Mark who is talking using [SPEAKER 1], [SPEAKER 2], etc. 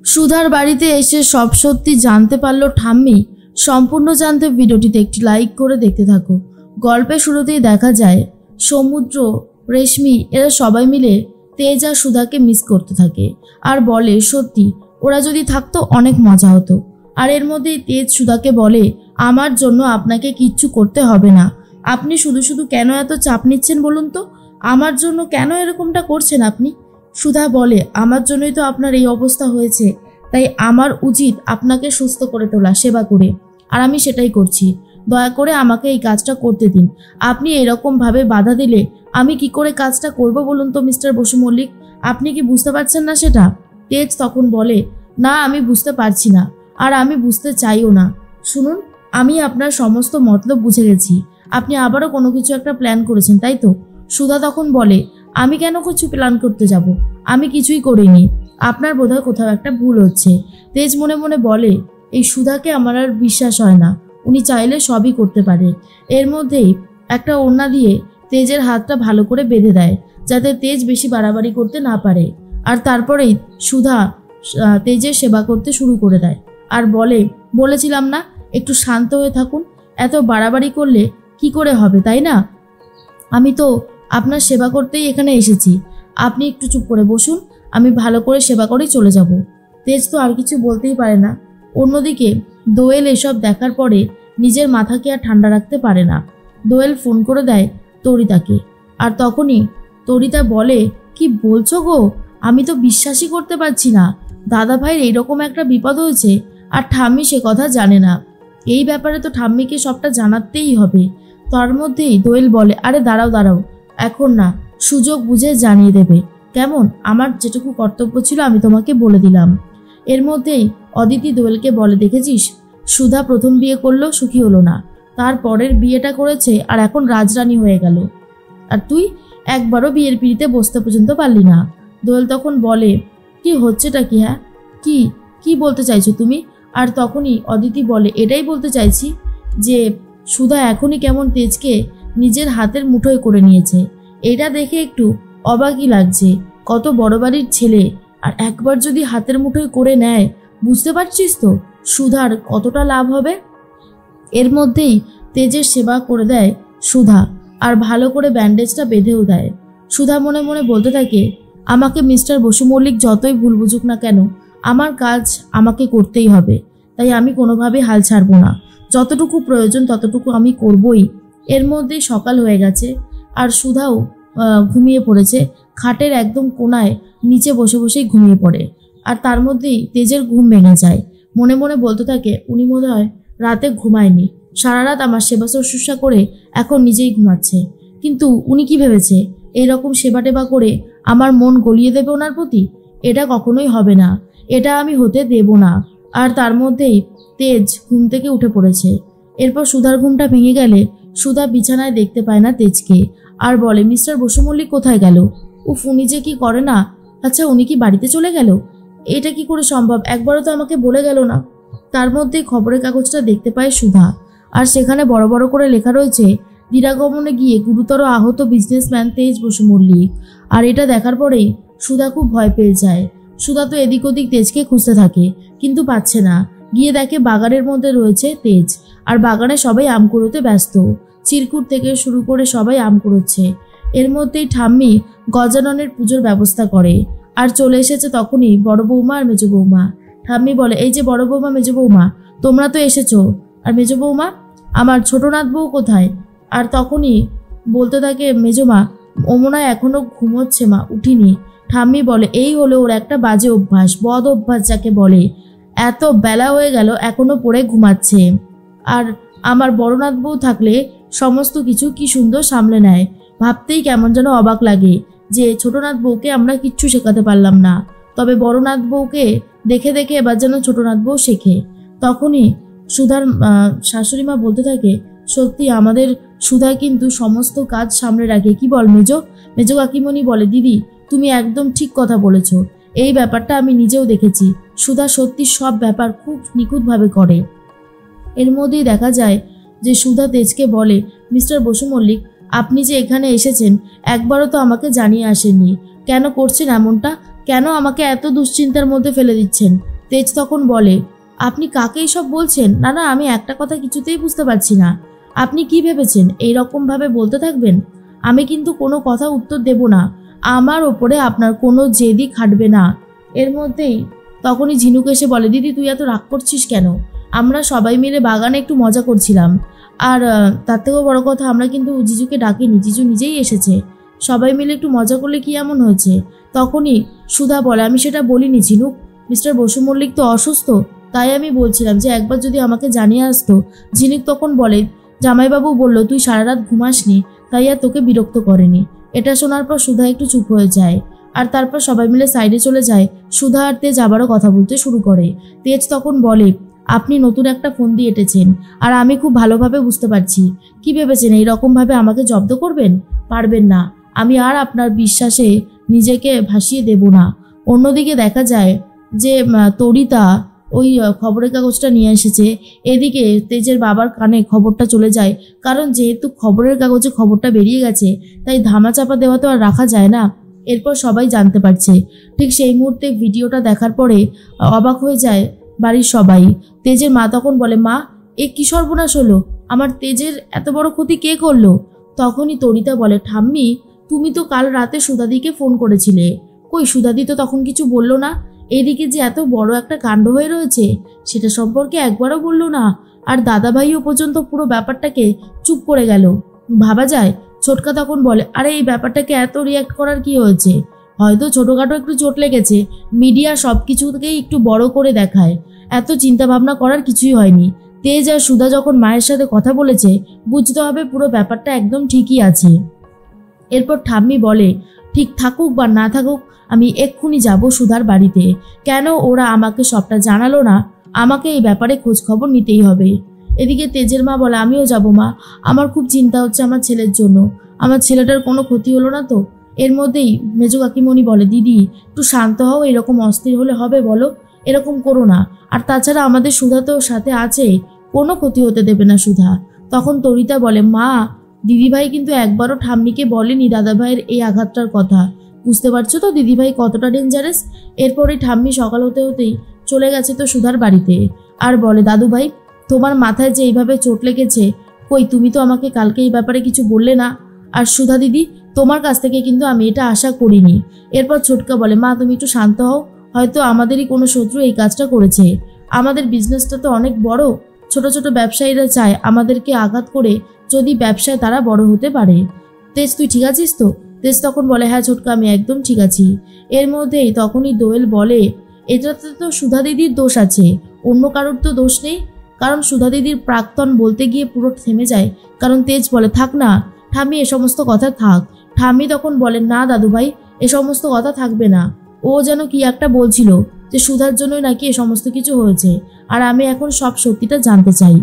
[SPEAKER 1] সুধার বাড়িতে এসে সব সত্যি জানতে পারলো ঠাম্মি। সম্পূর্ণ জানতে ভিডিওটিতে একটি লাইক করে দেখতে থাকো। গল্পের শুরুতেই দেখা যায় সমুদ্র, রেশমি এরা সবাই মিলে তেজ আর সুধাকে মিস করতে থাকে আর বলে সত্যি ওরা যদি থাকতো অনেক মজা হতো। আর এর মধ্যেই তেজ সুধাকে বলে আমার জন্য আপনাকে কিচ্ছু করতে হবে না, আপনি শুধু শুধু কেন এত চাপ নিচ্ছেন বলুন তো, আমার জন্য কেন এরকমটা করছেন আপনি। সুধা বলে আমার জন্যই তো আপনার এই অবস্থা হয়েছে, তাই আমার উচিত আপনাকে সুস্থ করে তোলা, সেবা করে, আর আমি সেটাই করছি। দয়া করে আমাকে এই কাজটা করতে দিন। আপনি এরকমভাবে বাধা দিলে আমি কি করে কাজটা করব বলুন তো মিস্টার বসু মল্লিক, আপনি কি বুঝতে পারছেন না সেটা। তেজ তখন বলে না আমি বুঝতে পারছি না, আর আমি বুঝতে চাইও না। শুনুন, আমি আপনার সমস্ত মতলব বুঝে গেছি, আপনি আবারও কোনো কিছু একটা প্ল্যান করেছেন তাই তো। সুধা তখন বলে আমি কেন কিছু প্ল্যান করতে যাব, আমি কিছুই করিনি, আপনার বোধহয় কোথাও একটা ভুল হচ্ছে। তেজ মনে মনে বলে এই সুধাকে আমার আর বিশ্বাস হয় না, উনি চাইলে সবই করতে পারে। এর মধ্যেই একটা ওড়না দিয়ে তেজের হাতটা ভালো করে বেঁধে দেয় যাতে তেজ বেশি বাড়াবাড়ি করতে না পারে। আর তারপরেই সুধা তেজের সেবা করতে শুরু করে দেয় আর বলেছিলাম না একটু শান্ত হয়ে থাকুন, এত বাড়াবাড়ি করলে কি করে হবে তাই না, আমি তো আপনার সেবা করতেই এখানে এসেছি, আপনি একটু চুপ করে বসুন, আমি ভালো করে সেবা করেই চলে যাব। তেজ তো আর কিছু বলতেই পারে না। অন্যদিকে দোয়েল এসব দেখার পরে নিজের মাথাকে আর ঠান্ডা রাখতে পারে না। দোয়েল ফোন করে দেয় তরিতাকে, আর তখনই তরিতা বলে কি বলছো গো, আমি তো বিশ্বাসই করতে পারছি না, দাদা ভাইয়ের এইরকম একটা বিপদ হয়েছে আর ঠাম্মি সে কথা জানে না। এই ব্যাপারে তো ঠাম্মিকে সবটা জানাতেই হবে। তার মধ্যেই দোয়েল বলে আরে দাঁড়াও, এখন না, সুযোগ বুঝে জানিয়ে দেবে কেমন, আমার যেটুকু কর্তব্য ছিল আমি তোমাকে বলে দিলাম। এর মধ্যেই অদিতি দোয়েলকে বলে দেখেছিস, সুধা প্রথম বিয়ে করলো, সুখী হলো না, তারপরের বিয়েটা করেছে আর এখন রাজরানী হয়ে গেল, আর তুই একবারও বিয়ের পিড়িতে বসতে পর্যন্ত পারলি না। দোয়েল তখন বলে কি হচ্ছেটা কি, হ্যাঁ কি কি বলতে চাইছো তুমি। আর তখনই অদিতি বলে এটাই বলতে চাইছি যে সুধা এখনই কেমন তেজকে নিজের হাতের মুঠোয় করে নিয়েছে, এটা দেখে একটু অবাকই লাগছে, কত বড় বাড়ির ছেলে, আর একবার যদি হাতের মুঠোয় করে নেয় বুঝতে পারছিস তো সুধার কতটা লাভ হবে। এর মধ্যেই তেজের সেবা করে দেয় সুধা আর ভালো করে ব্যান্ডেজটা বেঁধেও দেয়। সুধা মনে মনে বলতে থাকে আমাকে মিস্টার বসু মল্লিক যতই ভুল বুঝুক না কেন, আমার কাজ আমাকে করতেই হবে, তাই আমি কোনোভাবেই হাল ছাড়বো না, যতটুকু প্রয়োজন ততটুকু আমি করবই। এর মধ্যেই সকাল হয়ে গেছে আর সুধাও ঘুমিয়ে পড়েছে, খাটের একদম কোনায় নিচে বসে বসেই ঘুমিয়ে পড়ে। আর তার মধ্যেই তেজের ঘুম ভেঙে যায়, মনে মনে বলতে থাকে উনি মনে হয় রাতে ঘুমায়নি, সারা রাত আমার সেবা শুশ্রূষা করে এখন নিজেই ঘুমাচ্ছে, কিন্তু উনি কি ভেবেছে এইরকম সেবা টেবা করে আমার মন গলিয়ে দেবে ওনার প্রতি, এটা কখনোই হবে না, এটা আমি হতে দেব না। আর তার মধ্যেই তেজ ঘুম থেকে উঠে পড়েছে। এরপর সুধার ঘুমটা ভেঙে গেলে সুধা বিছানায় দেখতে পায় না তেজকে আর বলে মিস্টার বসু মল্লিক কোথায় গেল, উফ উনি যে কি করে না, আচ্ছা উনি কি বাড়িতে চলে গেল, এটা কি করে সম্ভব, একবারও তো আমাকে বলে গেল না। তার মধ্যে খবরের কাগজটা দেখতে পায় সুধা আর সেখানে বড় বড় করে লেখা রয়েছে দিরাগমনে গিয়ে গুরুতর আহত বিজনেসম্যান তেজ বসু মল্লিক। আর এটা দেখার পরেই সুধা খুব ভয় পেয়ে যায়। সুধা তো এদিক ওদিক তেজকে খুঁজতে থাকে কিন্তু পাচ্ছে না, গিয়ে দেখে বাগানের মধ্যে রয়েছে তেজ, আর বাগানে সবাই আম কুড়োতে ব্যস্ত, চিরকুট থেকে শুরু করে সবাই আম কুড়োচ্ছে। এর মধ্যেই ঠাম্মি গজাননের পুজোর ব্যবস্থা করে আর চলে এসেছে তখনই বড় বৌমা আর মেজ বৌমা। ঠাম্মি বলে এই যে বড় বৌমা মেজ বৌমা তোমরা তো এসেছো, আর মেজ বৌমা আমার ছোটনাথ বউ কোথায়। আর তখনই বলতে থাকে মেজমা ও মনে হয় এখনো ঘুমোচ্ছে মা, উঠিনি। ঠাম্মি বলে এই হলো ওর একটা বাজে অভ্যাস, বদ অভ্যাস যাকে বলে, এত বেলা হয়ে গেল এখনো পড়ে ঘুমাচ্ছে। আর আমার বড়নাথ বউ থাকলে সমস্ত কিছু কি সুন্দর সামলে নেয়, ভাবতেই কেমন যেন অবাক লাগে যে ছোটনাথ বউকে আমরা কিচ্ছু শেখাতে পারলাম না, তবে বড়নাথ বউকে দেখে দেখে এবার যেন ছোটনাথ বউ শেখে। তখনই সুধার শাশুড়ি মা বলতে থাকে সত্যি আমাদের সুধা কিন্তু সমস্ত কাজ সামলে রাখে, কি বল মেজ কাকিমণি বলে দিদি তুমি একদম ঠিক কথা বলেছ, এই ব্যাপারটা আমি নিজেও দেখেছি, সুধা সত্যি সব ব্যাপার খুব নিখুঁতভাবে করে। এর মধ্যেই দেখা যায় যে সুধা তেজকে বলে মিস্টার বসু মল্লিক আপনি যে এখানে এসেছেন একবারও তো আমাকে জানিয়ে আসেননি, কেন করছেন এমনটা, কেন আমাকে এত দুশ্চিন্তার মধ্যে ফেলে দিচ্ছেন, তেজ তখন বলে, আপনি কাকে সব বলছেন? না না, আমি একটা কথা কিছুতেই বুঝতে পারছি না। আপনি কি ভেবেছেন এইরকমভাবে বলতে থাকবেন? আমি কিন্তু কোনো কথা উত্তর দেব না। আমার ওপরে আপনার কোনো জেদই খাটবে না। এর মধ্যেই তখনই ঝিনুক এসে বলে, দিদি তুই এত রাগ করছিস কেন? আমরা সবাই মিলে বাগানে একটু মজা করছিলাম। আর তার থেকেও বড় কথা, আমরা কিন্তু জিজুকে ডাকিনি, জিজু নিজেই এসেছে। সবাই মিলে একটু মজা করলে কি এমন হয়েছে? তখনই সুধা বলে, আমি সেটা বলিনি ঝিনুক। মিস্টার বসু মল্লিক তো অসুস্থ, তাই আমি বলছিলাম যে একবার যদি আমাকে জানিয়ে আসতো। ঝিনুক তখন বলে, জামাইবাবু বলল তুই সারা রাত ঘুমাসনি, তাই আর তোকে বিরক্ত করেনি। এটা শোনার পর সুধা একটু চুপ হয়ে যায়। আর তারপর সবাই মিলে সাইডে চলে যায়। সুধা আর তেজ আবারও কথা বলতে শুরু করে। তেজ তখন বলে, আপনি নতুন একটা ফোন দিয়ে এঁটেছেন, আর আমি খুব ভালোভাবে বুঝতে পারছি। কি ভেবেছেন এইরকমভাবে আমাকে জব্দ করবেন? পারবেন না। আমি আর আপনার বিশ্বাসে নিজেকে ভাসিয়ে দেব না। অন্যদিকে দেখা যায় যে তরিতা ওই খবরের কাগজটা নিয়ে এসেছে। এদিকে তেজের বাবার কানে খবরটা চলে যায়, কারণ যেহেতু খবরের কাগজে খবরটা বেরিয়ে গেছে, তাই ধামাচাপা দেওয়া তো আর রাখা যায় না। এরপর সবাই জানতে পারছে। ঠিক সেই মুহূর্তে ভিডিওটা দেখার পরে অবাক হয়ে যায় বাড়ির সবাই। তেজের মা তখন বলে, মা এ কি সর্বনাশ হলো? আমার তেজের এত বড় ক্ষতি কে করলো? তখনই তরিতা বলে, ঠাম্মি তুমি তো কাল রাতে সুধাদিকে ফোন করেছিলে। কই সুধাদি তো তখন কিছু বললো না। এদিকে যে এত বড় একটা কাণ্ড হয়ে রয়েছে সেটা সম্পর্কে একবারও বললো না। আর দাদাভাইও পর্যন্ত পুরো ব্যাপারটাকে চুপ করে গেল। ভাবা যায়। ছোটকা তখন বলে, আরে এই ব্যাপারটাকে এত রিয়াক্ট করার কি হয়েছে? হয়তো ছোটোখাটো একটু চোট লেগেছে। মিডিয়া সব কিছুকেই একটু বড় করে দেখায়। এত চিন্তা ভাবনা করার কিছুই হয়নি। তেজ আর সুধা যখন মায়ের সাথে কথা বলেছে, বুঝতে হবে পুরো ব্যাপারটা একদম ঠিকই আছে। এরপর ঠাম্মি বলে, ঠিক থাকুক বা না থাকুক, আমি এক্ষুনি যাব সুধার বাড়িতে। কেন ওরা আমাকে সবটা জানালো না? আমাকে এই ব্যাপারে খোঁজ খবর নিতেই হবে। এদিকে তেজের মা বলে, আমিও যাব মা। আমার খুব চিন্তা হচ্ছে আমার ছেলের জন্য। আমার ছেলেটার কোনো ক্ষতি হলো না তো? এর মধ্যেই মেজো কাকিমণি বলে, দিদি একটু শান্ত হও, এরকম অস্থির হলে হবে বলো? এরকম করো না। আর তাছাড়া আমাদের সুধা তো সাথে আছে, কোনো ক্ষতি হতে দেবে না সুধা। তখন তরিতা বলে, মা দিদিভাই কিন্তু একবারও ঠাম্মিকে বলেনি দাদাভাইয়ের এই আঘাতটার কথা। বুঝতে পারছো তো দিদিভাই কতটা ডেঞ্জারাস? এরপরে ঠাম্মি সকাল হতে হতেই চলে গেছে তো সুধার বাড়িতে। আর বলে, দাদু ভাই তোমার মাথায় যে এইভাবে চোট লেগেছে, কই তুমি তো আমাকে কালকে এই ব্যাপারে কিছু বললে না। আর সুধা দিদি তোমার কাছ থেকে কিন্তু আমি এটা আশা করিনি। এরপর ছোটকা বলে, মা তুমি একটু শান্ত হও। হয়তো আমাদেরই কোনো শত্রু এই কাজটা করেছে। আমাদের বিজনেসটা তো অনেক বড়। ছোট ছোট ব্যবসায়ীরা চায় আমাদেরকে আঘাত করে যদি ব্যবসায় তারা বড় হতে পারে। তেজ তুই ঠিক আছিস তো? তেজ তখন বলে, হ্যাঁ ছোটকা আমি একদম ঠিক আছি। এর মধ্যেই তখনই দোয়েল বলে, এটাতে তো সুধা দিদির দোষ আছে, অন্য কারোর তো দোষ নেই। কারণ সুধা দিদির প্রাক্তন বলতে গিয়ে পুরো থেমে যায়। কারণ তেজ বলে, থাক না ঠাম্মি, এ সমস্ত কথা থাক। ঠাম্মি তখন বলে, না দাদু ভাই এ সমস্ত কথা থাকবে না। ও যেন কি একটা বলছিল যে সুধার জন্যই নাকি এ সমস্ত কিছু হয়েছে, আর আমি এখন সব সত্যিটা জানতে চাই।